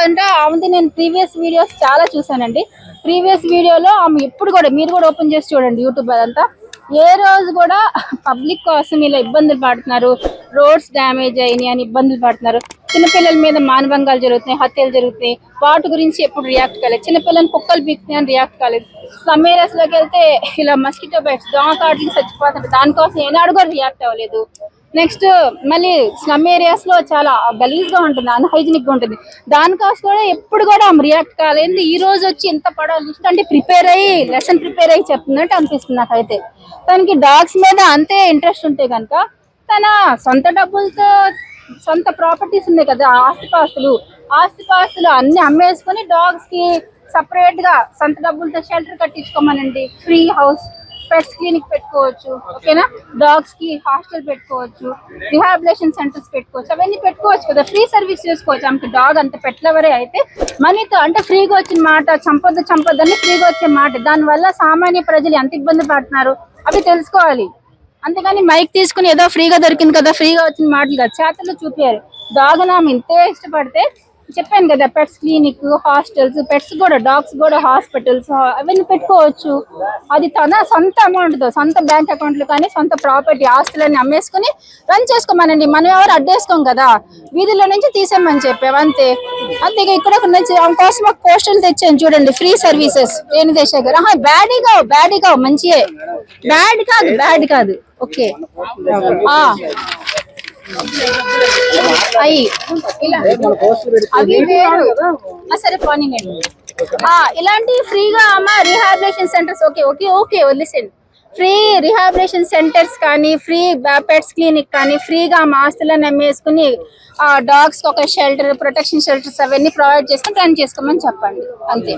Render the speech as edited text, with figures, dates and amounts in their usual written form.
అంటే ఆమెది నేను ప్రీవియస్ వీడియోస్ చాలా చూసానండి. ప్రీవియస్ వీడియోలో ఆమె ఎప్పుడు కూడా మీరు కూడా ఓపెన్ చేసి చూడండి యూట్యూబ్ అదంతా, ఏ రోజు కూడా పబ్లిక్ కోసం ఇలా ఇబ్బందులు పడుతున్నారు, రోడ్స్ డ్యామేజ్ అయినాయి అని ఇబ్బందులు పడుతున్నారు, చిన్నపిల్లల మీద మానభంగాలు జరుగుతున్నాయి, హత్యలు జరుగుతున్నాయి, వాటి గురించి ఎప్పుడు రియాక్ట్ కాలేదు. చిన్నపిల్లలు కుక్కలు బీక్తున్నాయి అని రియాక్ట్ కాలేదు. స్లమ్ ఏరియాస్ లోకి వెళ్తే ఇలా మస్కిటో బైట్స్ దోమ కాట్లు చచ్చిపోతుంటే దానికోసం ఏనాడు కూడా రియాక్ట్ అవ్వలేదు. నెక్స్ట్ మళ్ళీ స్లమ్ ఏరియాస్ లో చాలా గలీజ్ గా ఉంటుంది, అన్హైజీనిక్ గా ఉంటుంది, దానికోసం కూడా ఎప్పుడు కూడా రియాక్ట్ కాలేదు. ఈ రోజు వచ్చి ఎంత పడాలి అంటే ప్రిపేర్ అయ్యి లెసన్ ప్రిపేర్ అయ్యి చెప్తున్నట్టు అనిపిస్తుంది నాకైతే. తనకి డాగ్స్ మీద అంతే ఇంట్రెస్ట్ ఉంటే కనుక తన సొంత డబ్బులతో సొంత ప్రాపర్టీస్ ఉన్నాయి కదా, ఆస్తిపాస్తులు అన్ని అమ్మేసుకుని డాగ్స్ కి సపరేట్ గా సొంత డబ్బులతో షెల్టర్ కట్టించుకోమనండి, ఫ్రీ హౌస్ పెట్స్ క్లినిక్ పెట్టుకోవచ్చు, ఓకేనా, డాగ్స్ కి హాస్టల్ పెట్టుకోవచ్చు, రిహాబిలేషన్ సెంటర్స్ పెట్టుకోవచ్చు, అవన్నీ పెట్టుకోవచ్చు కదా, ఫ్రీ సర్వీస్ చేసుకోవచ్చు. ఆమెకి డాగ్ అంత పెట్లవరే అయితే మనీతో అంటే ఫ్రీగా వచ్చిన మాట, చంపొద్దని ఫ్రీగా వచ్చే మాట, దానివల్ల సామాన్య ప్రజలు ఎంత ఇబ్బంది పడుతున్నారు అవి తెలుసుకోవాలి. అంతేగాని మైక్ తీసుకుని ఏదో ఫ్రీగా దొరికింది కదా, ఫ్రీగా వచ్చిన మాటలు కదా, చేతల్లో చూపించారు. డాగ్ నామె ఇంతే ఇష్టపడితే చెప్పాను కదా, పెట్స్ క్లినిక్, హాస్టల్స్, పెట్స్ కూడా డాగ్స్ కూడా హాస్పిటల్స్ అవన్నీ పెట్టుకోవచ్చు. అది తన సొంత అమౌంట్తో, సొంత బ్యాంక్ అకౌంట్లు కానీ సొంత ప్రాపర్టీ ఆస్తులన్నీ అమ్మేసుకుని రన్ చేసుకోమనండి. మనం ఎవరు అడ్డేసుకోం కదా, వీధుల్లో నుంచి తీసేయమని చెప్పాము అంతే. అంతే ఇక్కడ నుంచి ఆమె కోసం ఒక పోస్టర్లు తెచ్చాను చూడండి, ఫ్రీ సర్వీసెస్ రేణుదేశ గారు. బ్యాడ్ కావు మంచియే, బ్యాడ్ కాదు ఓకే. సరే పోనీయండి. ఇలాంటి ఫ్రీగా అమ్మ రిహాబిలేషన్ సెంటర్స్ ఓకే వదిలేసండి. ఫ్రీ రిహాబిలేషన్ సెంటర్స్ కానీ, ఫ్రీ పెట్స్ క్లినిక్ కానీ, ఫ్రీగా మా ఆస్తులను అమ్మేసుకుని డాగ్స్ ఒక షెల్టర్, ప్రొటెక్షన్ షెల్టర్స్ అవన్నీ ప్రొవైడ్ చేసుకుని రన్ చేసుకోమని చెప్పండి అంతే.